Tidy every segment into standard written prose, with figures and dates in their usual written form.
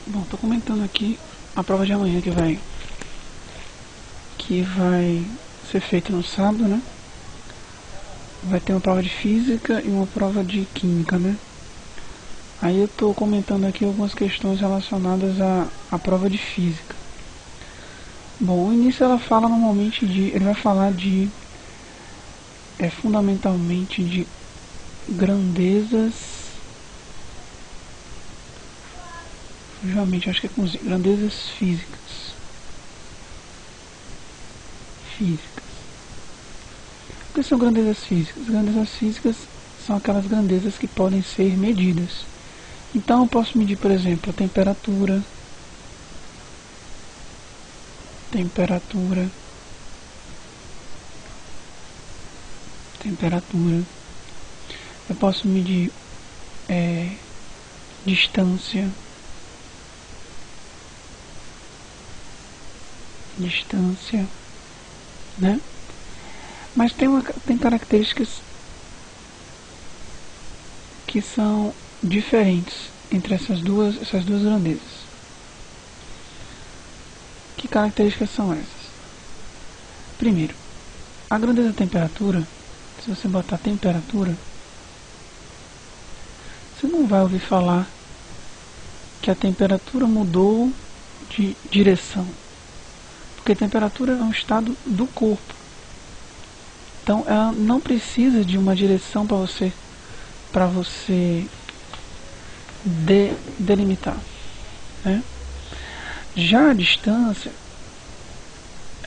Bom, tô comentando aqui a prova de amanhã que vai ser feita no sábado, né? Vai ter uma prova de física e uma prova de química, né? Aí eu tô comentando aqui algumas questões relacionadas à prova de física. Bom, o início ela fala normalmente ele vai falar fundamentalmente de grandezas, geralmente acho que é com grandezas físicas. O que são grandezas físicas? Grandezas físicas são aquelas grandezas que podem ser medidas. Então eu posso medir, por exemplo, a temperatura. Eu posso medir distância, né? Mas tem características que são diferentes entre essas duas grandezas. Que características são essas? Primeiro, a grandeza da temperatura, se você botar temperatura, você não vai ouvir falar que a temperatura mudou de direção, porque temperatura é um estado do corpo. Então ela não precisa de uma direção para você delimitar, né? Já a distância,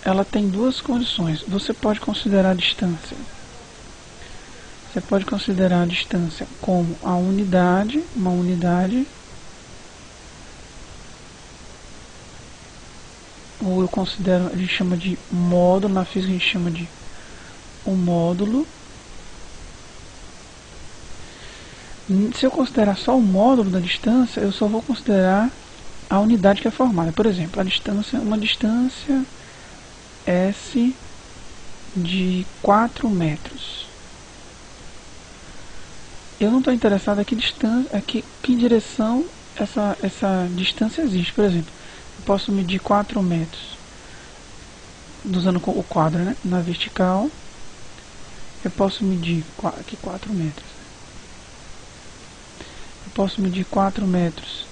ela tem duas condições. Você pode considerar a distância como uma unidade, ou a gente chama de módulo, na física a gente chama de um módulo. Se eu considerar só o módulo da distância, eu só vou considerar a unidade que é formada. Por exemplo, uma distância S de 4 metros. Eu não estou interessado em que direção essa distância existe. Por exemplo, eu posso medir 4 metros usando o quadro, né, na vertical. Eu posso medir aqui 4 metros. Eu posso medir 4 metros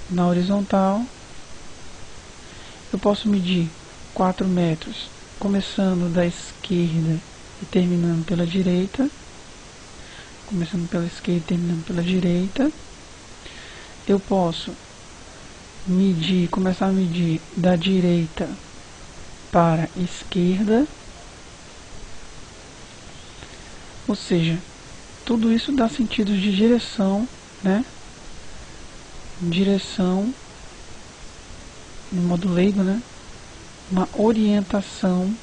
na horizontal. Eu posso medir 4 metros começando da esquerda e terminando pela direita. Eu posso começar a medir da direita para a esquerda. Ou seja, tudo isso dá sentido de direção, né? Direção, no modo leigo, né? Uma orientação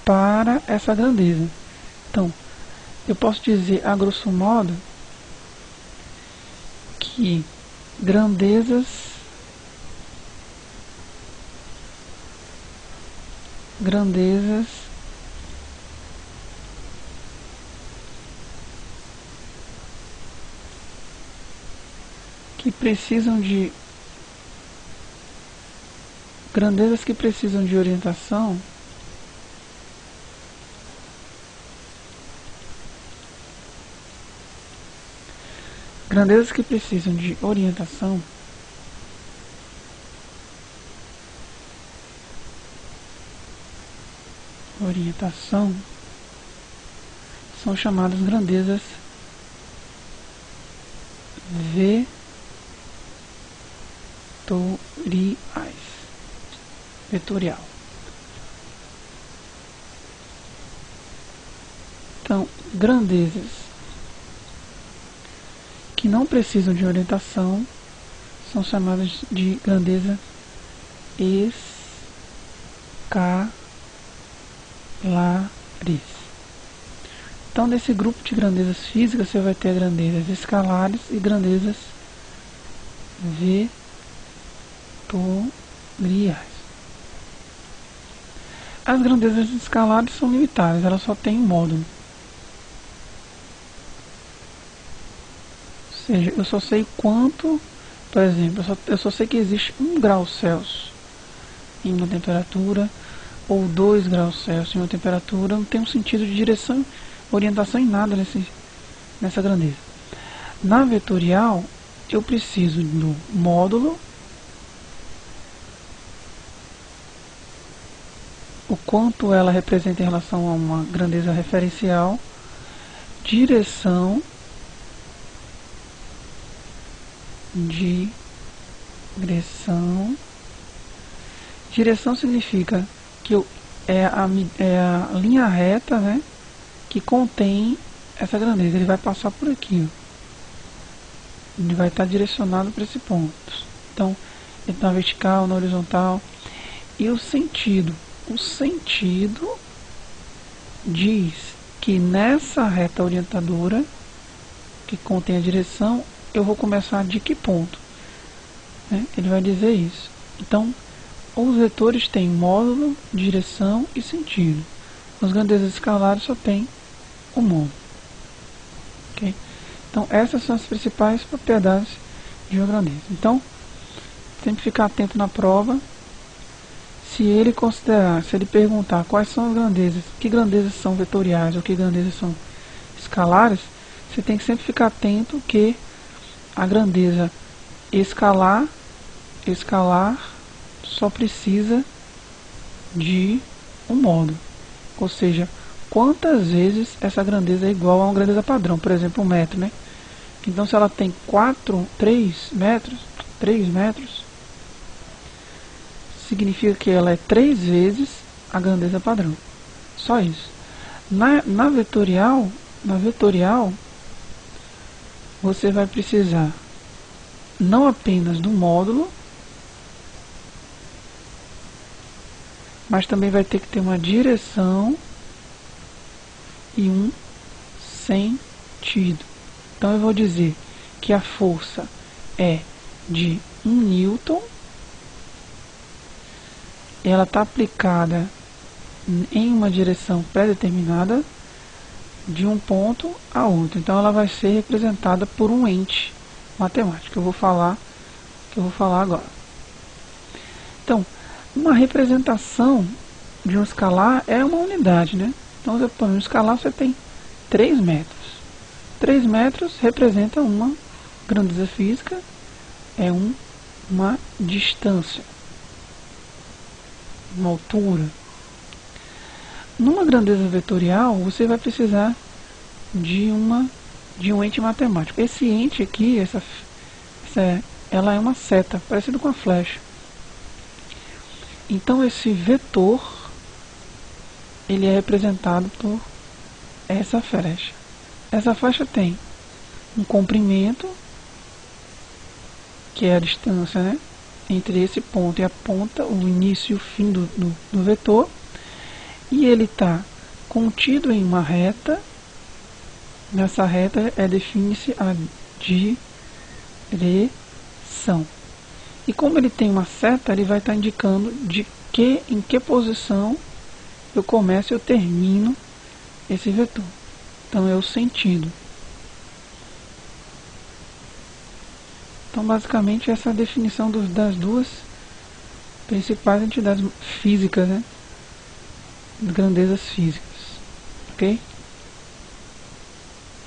para essa grandeza. Então, eu posso dizer a grosso modo que grandezas que precisam de orientação são chamadas grandezas vetorial. Então, grandezas que não precisam de orientação são chamadas de grandeza escalares. Então, nesse grupo de grandezas físicas, você vai ter grandezas escalares e grandezas vetoriais. As grandezas escalares são limitadas, elas só têm um módulo. seja, eu só sei quanto, por exemplo, eu só sei que existe 1 grau Celsius em uma temperatura, ou 2 graus Celsius em uma temperatura. Não tem um sentido de direção, orientação em nada nessa grandeza. Na vetorial, eu preciso do módulo, o quanto ela representa em relação a uma grandeza referencial, direção, direção significa que é a linha reta, né, que contém essa grandeza. Ele vai passar por aqui, ó. Ele vai estar direcionado para esse ponto. Então, ele está na vertical, na horizontal. E o sentido diz que nessa reta orientadora que contém a direção, eu vou começar de que ponto, né? Ele vai dizer isso. Então, os vetores têm módulo, direção e sentido. As grandezas escalares só tem o módulo. Okay? Então, essas são as principais propriedades de uma grandeza. Então, sempre ficar atento na prova. Se ele perguntar quais são as grandezas, que grandezas são vetoriais ou que grandezas são escalares, você tem que sempre ficar atento que a grandeza escalar só precisa de um módulo. Ou seja, quantas vezes essa grandeza é igual a uma grandeza padrão, por exemplo, 1 metro, né? Então, se ela tem 3 metros, significa que ela é 3 vezes a grandeza padrão. Só isso. Na vetorial, você vai precisar não apenas do módulo, mas também vai ter que ter uma direção e um sentido. Então eu vou dizer que a força é de 1 newton. Ela está aplicada em uma direção pré-determinada de um ponto a outro. Então ela vai ser representada por um ente matemático, que eu vou falar agora. Então, uma representação de um escalar é uma unidade, né? Então, no escalar você tem 3 metros. 3 metros representa uma grandeza física, é uma distância, uma altura. Numa grandeza vetorial, você vai precisar de um ente matemático. Esse ente aqui, ela é uma seta, parecido com a flecha. Então esse vetor, ele é representado por essa flecha. Essa flecha tem um comprimento, que é a distância, né, entre esse ponto e a ponta, o início e o fim do vetor, e ele está contido em uma reta. Nessa reta define-se a direção. E como ele tem uma seta, ele vai estar indicando em que posição eu começo e eu termino esse vetor. Então é o sentido. Então basicamente essa é a definição das duas principais entidades físicas, né? Grandezas físicas. Ok?